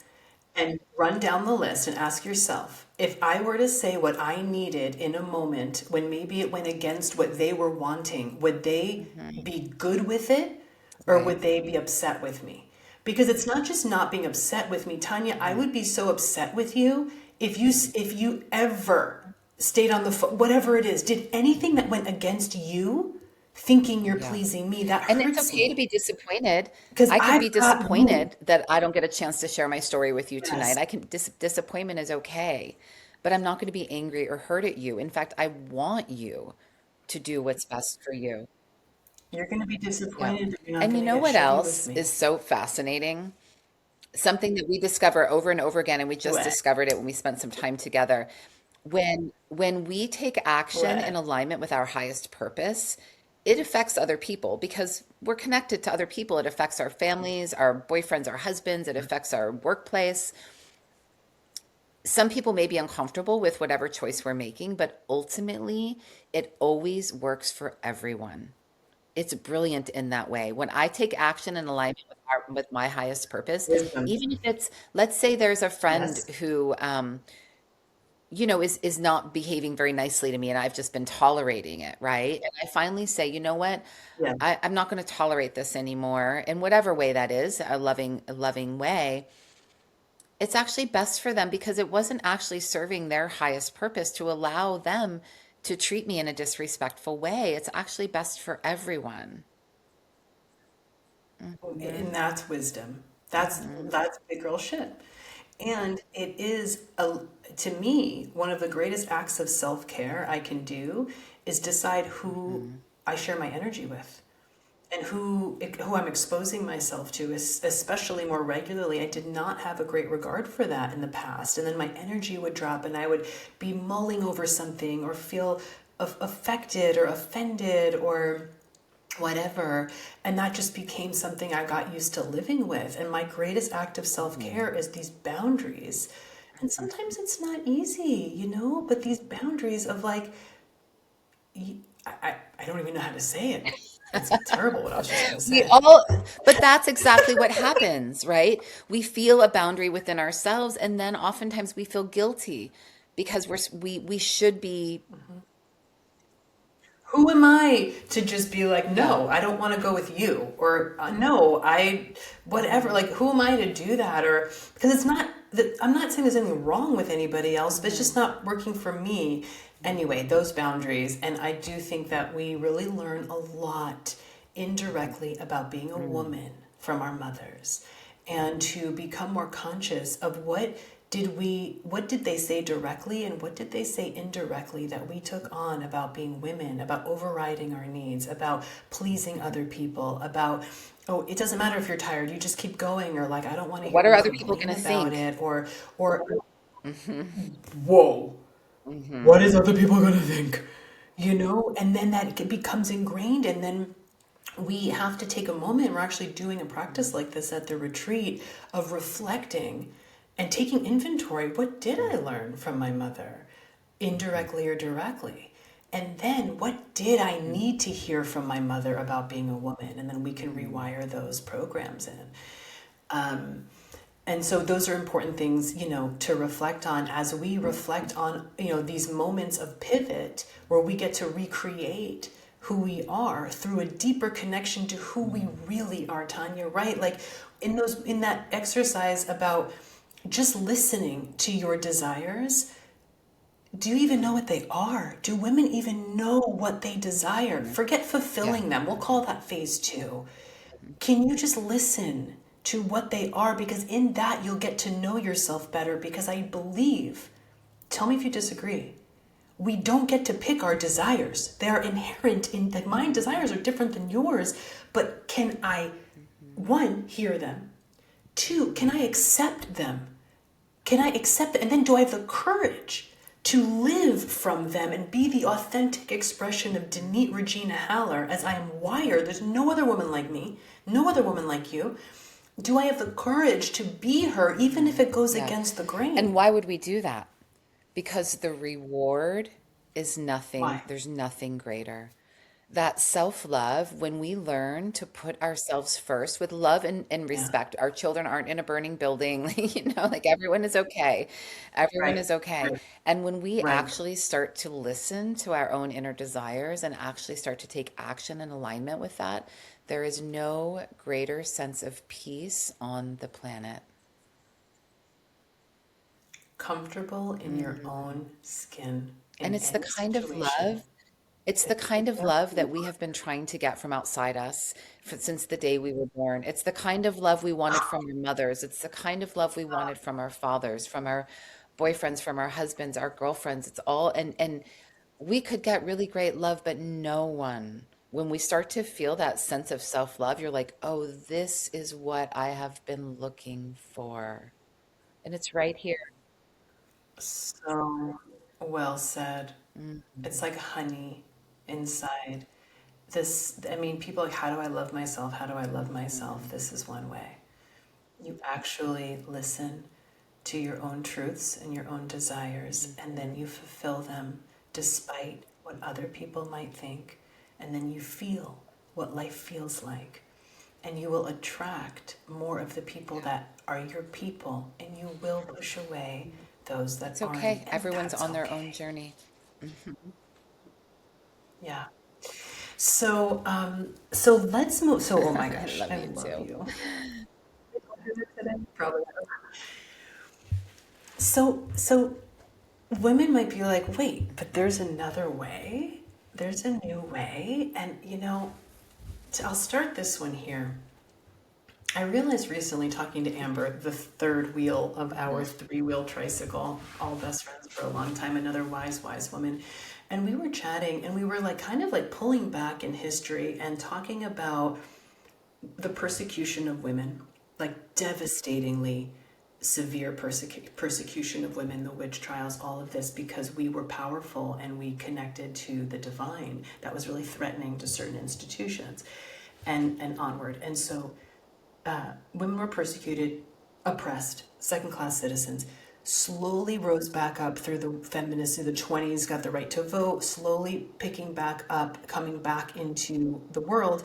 and run down the list and ask yourself, if I were to say what I needed in a moment when maybe it went against what they were wanting, would they Hmm. be good with it or Right. would they be upset with me? Because it's not just not being upset with me, Tanya, I Hmm. would be so upset with you if you ever stayed on the phone, whatever it is, did anything that went against you, thinking you're Yeah. pleasing me, that And it's hurts okay to me. be disappointed. Because I could I've be got room. disappointed that I don't get a chance to share my story with you tonight. Yes. Disappointment is okay, but I'm not going to be angry or hurt at you. In fact, I want you to do what's best for you. You're going to be Yeah. disappointed that you're not And you going to know get what shitty with else me. is so fascinating? Something that we discover over and over again, and we just What? discovered it when we spent some time together. When we take action in What? alignment with our highest purpose, it affects other people because we're connected to other people. It affects our families, our boyfriends, our husbands, it affects our workplace. Some people may be uncomfortable with whatever choice we're making, but ultimately, it always works for everyone. It's brilliant in that way. When I take action in alignment with with my highest purpose, Wisdom. even if it's, let's say there's a friend Yes. who, is not behaving very nicely to me and I've just been tolerating it, right? And I finally say, you know what? Yeah. I'm not going to tolerate this anymore in whatever way that is, a loving way. It's actually best for them because it wasn't actually serving their highest purpose to allow them to treat me in a disrespectful way. It's actually best for everyone. And Hmm. that's wisdom. Hmm. That's big girl shit. And it is to me one of the greatest acts of self-care I can do is decide who Hmm. I share my energy with. And who I'm exposing myself to is especially more regularly. I did not have a great regard for that in the past, and then my energy would drop, and I would be mulling over something or feel affected or offended or whatever, and that just became something I got used to living with. And my greatest act of Hmm. self-care is these boundaries. And sometimes it's not easy, but these boundaries of like I don't even know how to say it. It's terrible what I was just going to We say. all, but that's exactly what happens, right? We feel a boundary within ourselves, and then oftentimes we feel guilty because we should be, Who am I to just be like, yeah. no, I don't want to go with you, or no, whatever. Hmm. Like, who am I to do that? Or because it's not that I'm not saying there's anything wrong with anybody else, but it's just Hmm. not working for me. Anyway, those boundaries, and I do think that we really learn a lot indirectly about being a Hmm. woman from our mothers, and to become more conscious of what did they say directly and what did they say indirectly that we took on about being women, about overriding our needs, about pleasing other people, about, oh, it doesn't matter if you're tired, you just keep going, or like, I don't want to hear What are you other people complain going to about think? it, or Hmm. whoa, Hmm. what is other people going to think? And then that becomes ingrained, and then we have to take a moment. We're actually doing a practice like this at the retreat of reflecting and taking inventory. What did I learn from my mother, indirectly or directly? And then what did I need to hear from my mother about being a woman? And then we can rewire those programs in. And so those are important things, to reflect on as we reflect on, these moments of pivot where we get to recreate who we are through a deeper connection to who we really are, Tanya, right? Like in that exercise about just listening to your desires, Do you even know what they are? Do women even know what they desire? Forget Yeah. fulfilling them. We'll call that phase two. Can you just listen to what they are? Because in that, you'll get to know yourself better. Because I believe, tell me if you disagree, we don't get to pick our desires. They are inherent in that my desires are different than yours. But can I, Mhm. one, hear them? Two, can I accept them? Can I accept it? And then do I have the courage to live from them and be the authentic expression of Danite Regina Haller as I am wired? There's no other woman like me, no other woman like you. Do I have the courage to be her even if it goes Yeah. against the And grain? why would we do that? Because the reward is nothing, Why? there's nothing greater. That self-love, when we learn to put ourselves first with love and Yeah, respect, our children aren't in a burning building, like everyone is okay. Everyone right, is okay. right, And when we right. actually start to listen to our own inner desires and actually start to take action in alignment with that, there is no greater sense of peace on the planet. Comfortable in your Mhm. own skin And in it's the any kind of situation. love It's the It's kind of love exactly that we have been trying to get from outside us since the day we were born. It's the kind of love we wanted from our mothers. It's the kind of love we wanted from our fathers, from our boyfriends, from our husbands, our girlfriends. It's all, and we could get really great love, but no one. When we start to feel that sense of self-love, you're like, oh, this is what I have been looking for. And it's right here. so well said. It's Mhm. like honey inside. This, I mean, people are like, how do I love myself? How do I love myself? Mhm. This is one way. You actually listen to your own truths and your own desires, and then Mhm. you fulfill them despite what other people might think. And then you feel what life feels like. And you will attract more of the people Yeah. that are your people, and you will push away those that It's aren't. okay. And Everyone's that's on their own okay. journey. Mhm. Yeah. So let's move. So, oh my I gosh, love I you love too. you. Probably. So women might be like, wait, but there's another way. There's a new way, and I'll start this one here. I realized recently talking to Amber, the third wheel of our Mhm. three-wheel tricycle, all best friends for a long time, another wise, wise woman. And we were chatting and we were like kind of like pulling back in history and talking about the persecution of women, like devastatingly severe persecution of women, the witch trials, all of this, because we were powerful and we connected to the divine that was really threatening to certain institutions and onward. And so women were persecuted, oppressed, second class citizens, slowly rose back up through the feminists in the 20s, got the right to vote, slowly picking back up, coming back into the world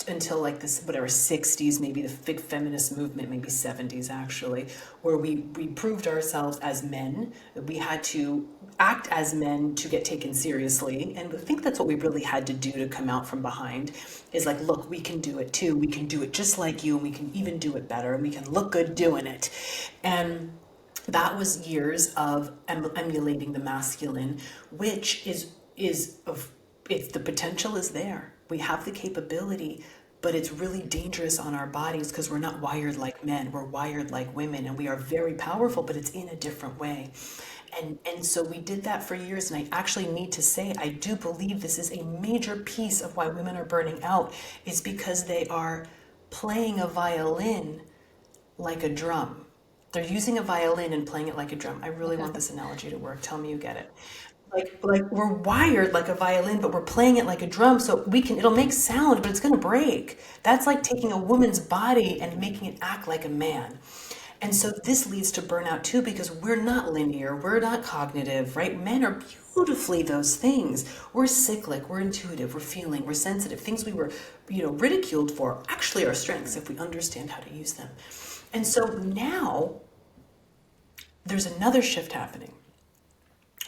until like this whatever 60s, maybe the big feminist movement, maybe 70s actually, where we proved ourselves as men. We had to act as men to get taken seriously, and I think that's what we really had to do to come out from behind, is like, look, we can do it too, we can do it just like you, and we can even do it better, and we can look good doing it. And that was years of emulating the masculine, which is of it's the potential is there. We have the capability, but it's really dangerous on our bodies because we're not wired like men. We're wired like women, and we are very powerful, but it's in a different way. And so we did that for years, and I actually need to say I do believe this is a major piece of why women are burning out, is because they are playing a violin like a drum. They're using a violin and playing it like a drum. I really want this analogy to work. Tell me you get it. Like we're wired like a violin, but we're playing it like a drum, so we can it'll make sound, but it's gonna break. That's like taking a woman's body and making it act like a man. And so this leads to burnout too, because we're not linear, we're not cognitive, right? Men are beautifully those things. We're cyclic, we're intuitive, we're feeling, we're sensitive. Things we were, ridiculed for actually are strengths if we understand how to use them. And so now there's another shift happening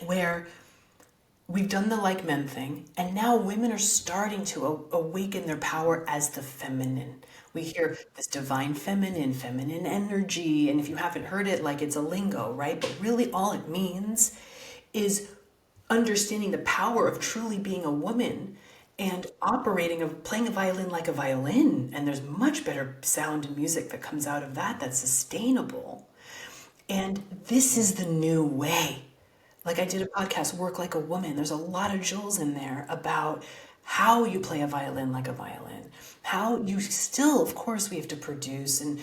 where we've done the like men thing, and now women are starting to awaken their power as the feminine. We hear this divine feminine, feminine energy, and if you haven't heard it, like it's a lingo, right? But really, all it means is understanding the power of truly being a woman and operating of playing a violin like a violin. And there's much better sound and music that comes out of that that's sustainable. And this is the new way. Like I did a podcast, Work Like a Woman. There's a lot of jewels in there about how you play a violin like a violin. How you still, of course, we have to produce and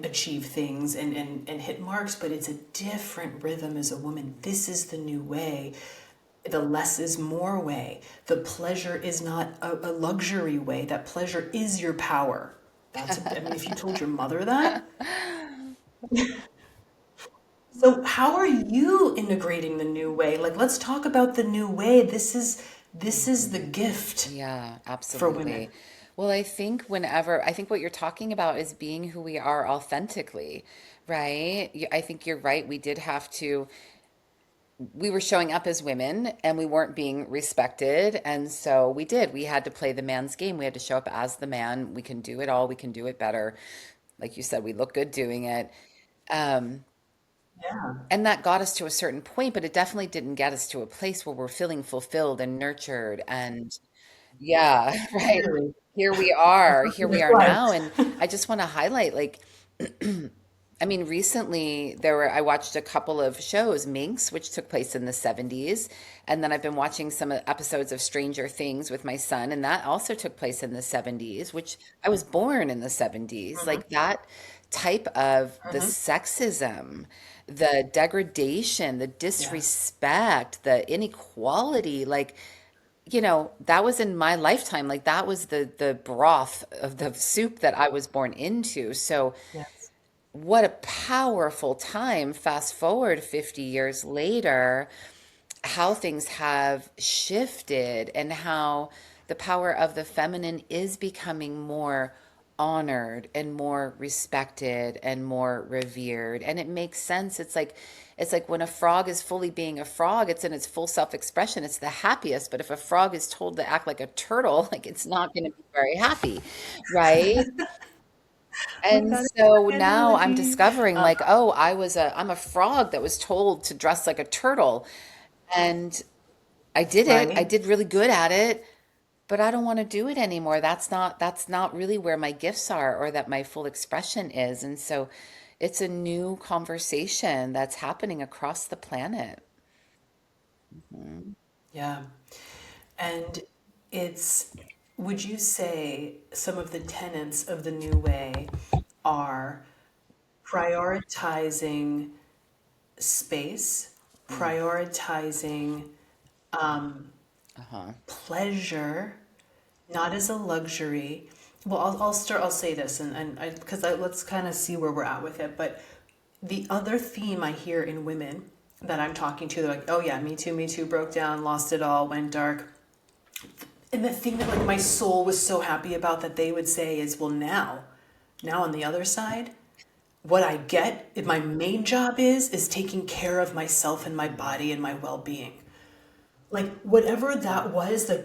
achieve things and hit marks, but it's a different rhythm as a woman. This is the new way. The less is more way. The pleasure is not a luxury way. That pleasure is your power. I mean, if you told your mother that, so how are you integrating the new way? Like, let's talk about the new way. This is the gift Yeah, for women. absolutely. Well, I think what you're talking about is being who we are authentically, right? I think you're right. We were showing up as women and we weren't being respected. And so we had to play the man's game. We had to show up as the man. We can do it all. We can do it better. Like you said, we look good doing it. Um, Yeah, and that got us to a certain point, but it definitely didn't get us to a place where we're feeling fulfilled and nurtured. And yeah, right. clearly. Here we That's are why. now. And I just want to highlight, like, I mean, recently I watched a couple of shows, Minx, which took place in the 70s, and then I've been watching some episodes of Stranger Things with my son, and that also took place in the 70s, which I was born in the 70s. Mhm, Like that type of the mhm. sexism, the degradation, the Yes, disrespect, the inequality, like that was in my lifetime. Like that was the broth of the soup that I was born into. So yes. what a powerful time, fast forward 50 years later, how things have shifted and how the power of the feminine is becoming more honored and more respected and more revered. And it makes sense. It's like when a frog is fully being a frog, it's in its full self-expression. It's the happiest. But if a frog is told to act like a turtle, like it's not going to be very happy, right? Oh my And God, I love so the now I'm analogy. discovering Uh, like, oh, I'm a frog that was told to dress like a turtle. And I did it. I right? did really good at it, but I don't want to do it anymore. That's not really where my gifts are or that my full expression is. And so it's a new conversation that's happening across the planet. Mhm. Yeah. And it's, would you say some of the tenets of the new way are prioritizing space, prioritizing Uh-huh. pleasure, not as a luxury. Well, I'll say this, because let's kind of see where we're at with it. But the other theme I hear in women that I'm talking to, they're like, oh yeah, me too, broke down, lost it all, went dark. And the thing that like my soul was so happy about that they would say is, well, now on the other side, what I get, if my main job is taking care of myself and my body and my well-being. Like whatever that was, like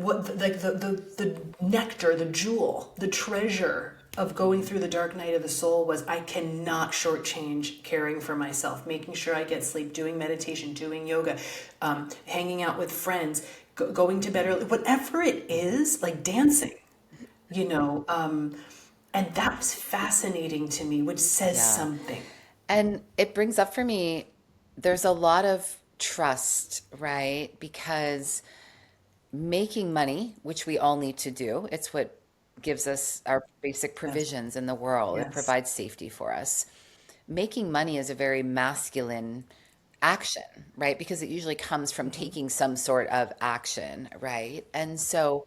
the nectar, the jewel, the treasure of going through the dark night of the soul was I cannot shortchange caring for myself, making sure I get sleep, doing meditation, doing yoga, hanging out with friends, going to bed early, whatever it is, like dancing, you know. And that was fascinating to me, which says Yeah. something. And it brings up for me, there's a lot of trust, right? Because making money, which we all need to do, it's what gives us our basic Yes, provisions in the world. It yes. provides safety for us. Making money is a very masculine action, right? Because it usually comes from Hmm. taking some sort of action, right? And so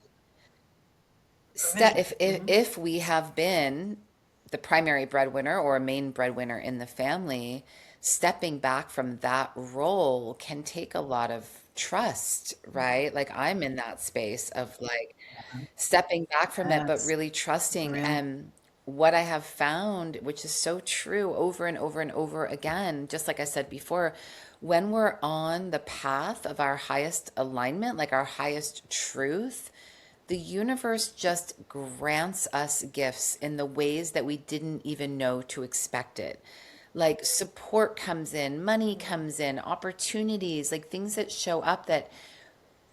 Provision. if we have been the primary breadwinner or a main breadwinner in the family, stepping back from that role can take a lot of trust, right? Like I'm in that space of like stepping back from it, but Yes, really for trusting. real. And what I have found, which is so true over and over and over again, just like I said before, when we're on the path of our highest alignment, like our highest truth, the universe just grants us gifts in the ways that we didn't even know to expect it. like support comes in, money comes in, opportunities, like things that show up that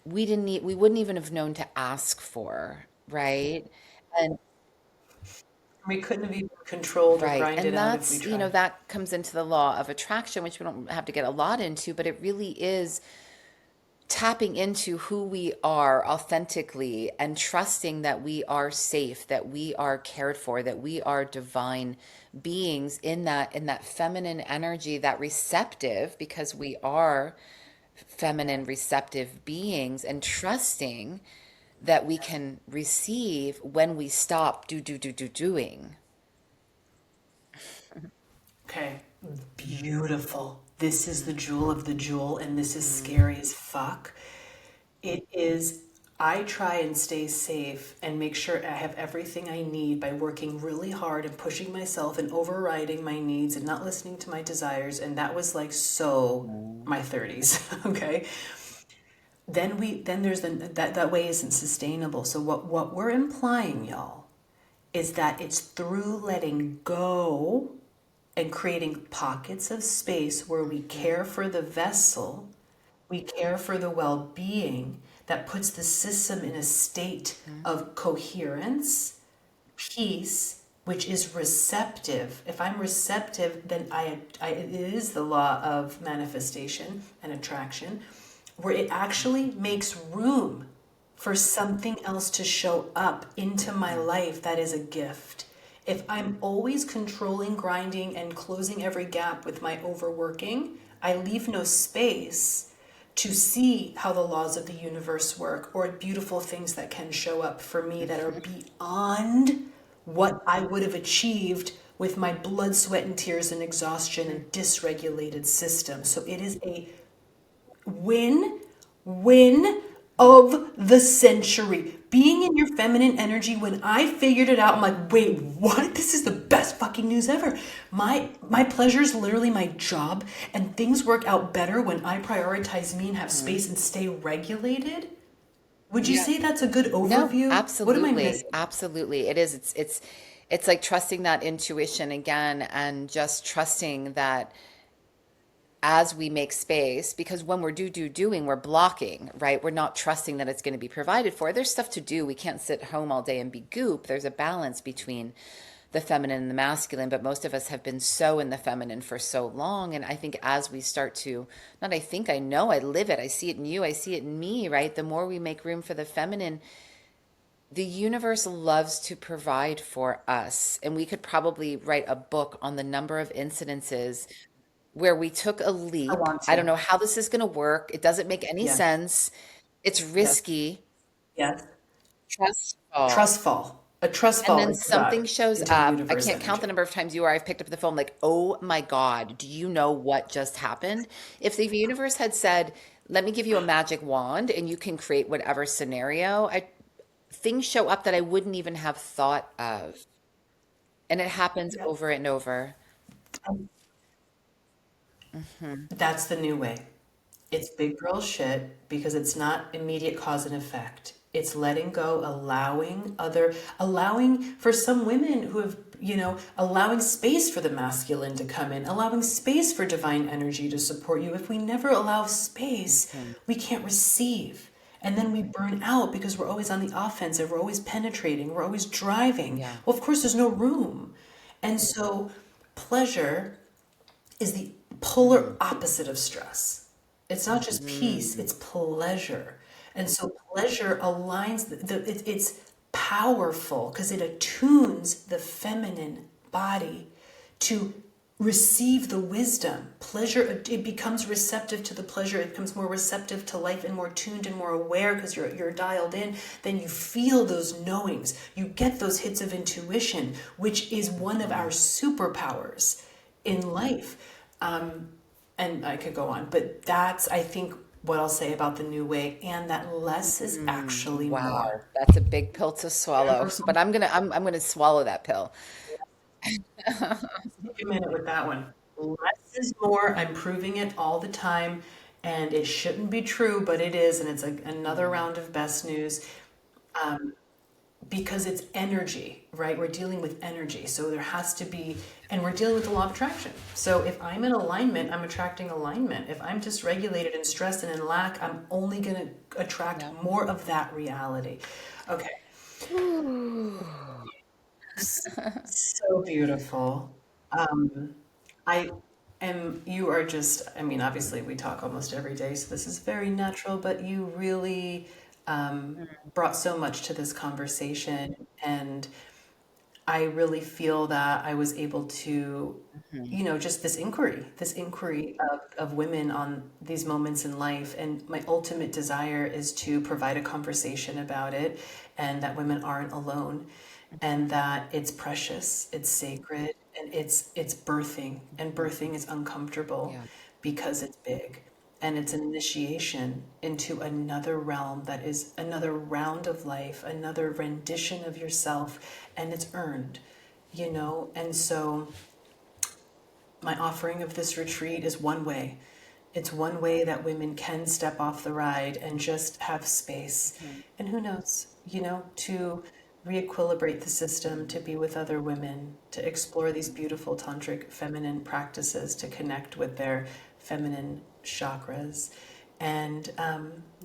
we wouldn't even have known to ask for, right? And We couldn't have even controlled or right. grind it And out if we that's, tried. that comes into the law of attraction, which we don't have to get a lot into, but it really is tapping into who we are authentically and trusting that we are safe, that we are cared for, that we are divine beings in that feminine energy, that receptive, because we are feminine receptive beings, and trusting that we can receive when we stop doing. Okay, beautiful. This is the jewel of the jewel, and this is Mm, scary as fuck. It is, I try and stay safe and make sure I have everything I need by working really hard and pushing myself and overriding my needs and not listening to my desires. And that was like so mm, my 30s, okay? Then there's that way isn't sustainable. So what we're implying, y'all, is that it's through letting go and creating pockets of space where we mhm, care for the vessel, we care for the well being, that puts the system in a state mhm, of coherence, peace, which is receptive. If I'm receptive, then it is the law of manifestation and attraction, where it actually makes room for something else to show up into my mhm, life that is a gift. If I'm always controlling, grinding, and closing every gap with my overworking, I leave no space to see how the laws of the universe work or beautiful things that can show up for me that are mhm. beyond what I would have achieved with my blood, sweat, and tears and exhaustion and dysregulated system. So it is a win of the century. Being in your feminine energy, when I figured it out, I'm like, wait, what? This is the best fucking news ever. My pleasure is literally my job, and things work out better when I prioritize me and have Mhm. space and stay regulated. Would you Yeah. say that's a good No, overview? What am I absolutely. missing? Absolutely. It is. It's like trusting that intuition again, and just trusting that as we make space, because when we're doing, we're blocking, right? We're not trusting that it's going to be provided for. There's stuff to do. We can't sit home all day and be goop. There's a balance between the feminine and the masculine, but most of us have been so in the feminine for so long. And I think as we start to, not I think, I know, I live it, I see it in you, I see it in me, right? The more we make room for the feminine, the universe loves to provide for us. And we could probably write a book on the number of incidences where we took a I leap. want I don't to. know how this is going to work. It doesn't make any Yes, sense. It's yes, risky. yes. Trust fall. Trust fall. A trust And fall then into God, something shows into the up. I universe can't count the energy. number of times you or I've picked up the phone like, oh my God, do you know what just happened? If the universe had said, let me give you a magic wand and you can create whatever scenario, things show up that I wouldn't even have thought of. And it happens Yep. over and over. Hmm. That's the new way. It's big girl shit because it's not immediate cause and effect. It's letting go, allowing for some women who have, allowing space for the masculine to come in, allowing space for divine energy to support you. If we never allow space, Hmm. we can't receive. And then we burn out because we're always on the offensive, we're always penetrating, we're always driving. Yeah. Well, of course, there's no room. And so, pleasure is the polar Mm. opposite of stress. It's not just peace, Mm. it's pleasure. And so pleasure aligns, it's powerful because it attunes the feminine body to receive the wisdom. Pleasure, it becomes receptive to the pleasure. It becomes more receptive to life and more tuned and more aware because you're dialed in. Then you feel those knowings. You get those hits of intuition, which is one of our Mhm. superpowers in life. And I could go on, but that's, I think, what I'll say about the new way, and that less is actually more. Wow, that's a big pill to swallow, Universal. but I'm gonna swallow that pill. Take a minute with that one. Less is more. I'm proving it all the time, and it shouldn't be true, but it is, and it's another Mm. round of best news. because it's energy, right? We're dealing with energy. So there has to be, and we're dealing with the law of attraction. So if I'm in alignment, I'm attracting alignment. If I'm dysregulated and stressed and in lack, I'm only going to attract Yeah. more of that reality. Okay. Ooh. So beautiful. I you are just, I mean, obviously we talk almost every day, so this is very natural, but you really brought so much to this conversation. And I really feel that I was able to, Mhm. just this inquiry of women on these moments in life. And my ultimate desire is to provide a conversation about it and that women aren't alone and that it's precious, it's sacred, and it's birthing. And birthing is uncomfortable Yeah. because it's big and it's an initiation into another realm that is another round of life, another rendition of yourself, and it's earned, And so, my offering of this retreat is one way. It's one way that women can step off the ride and just have space. Mhm. And who knows, to re-equilibrate the system, to be with other women, to explore these beautiful tantric feminine practices, to connect with their feminine chakras, and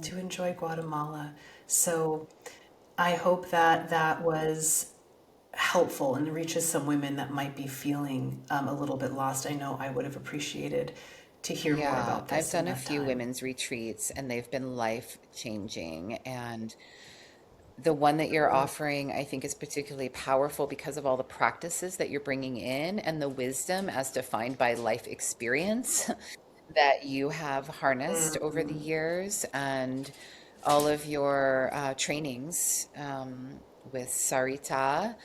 to enjoy Guatemala. So I hope that that was helpful and reaches some women that might be feeling a little bit lost. I know I would have appreciated to hear more Yeah, about I've this in done a that few time. women's retreats and they've been life changing. And the one that you're offering, I think, is particularly powerful because of all the practices that you're bringing in and the wisdom as defined by life experience that you have harnessed over the years and all of your trainings with Sarita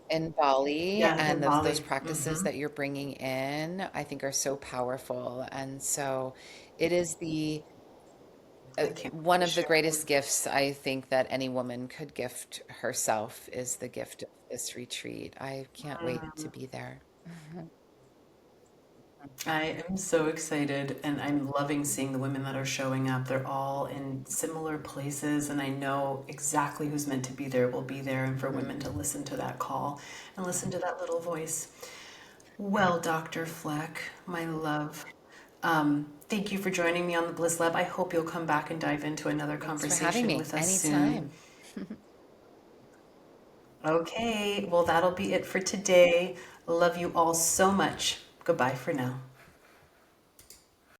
in Bali Yeah, in and those Bali. practices that you're bringing in, I think are so powerful. And so it is I can't wait one to of the share greatest them. gifts I think that any woman could gift herself is the gift of this retreat. I can't wait to be there. I am so excited and I'm loving seeing the women that are showing up. They're all in similar places, and I know exactly who's meant to be there will be there, and for women to Mhm. listen to that call and listen to that little voice. Well, Dr. Fleck, my love, thank you for joining me on the Bliss Lab. I hope you'll come back and dive into another Thanks for having conversation me with us soon. anytime. Okay, well, that'll be it for today. Love you all so much. Goodbye for now.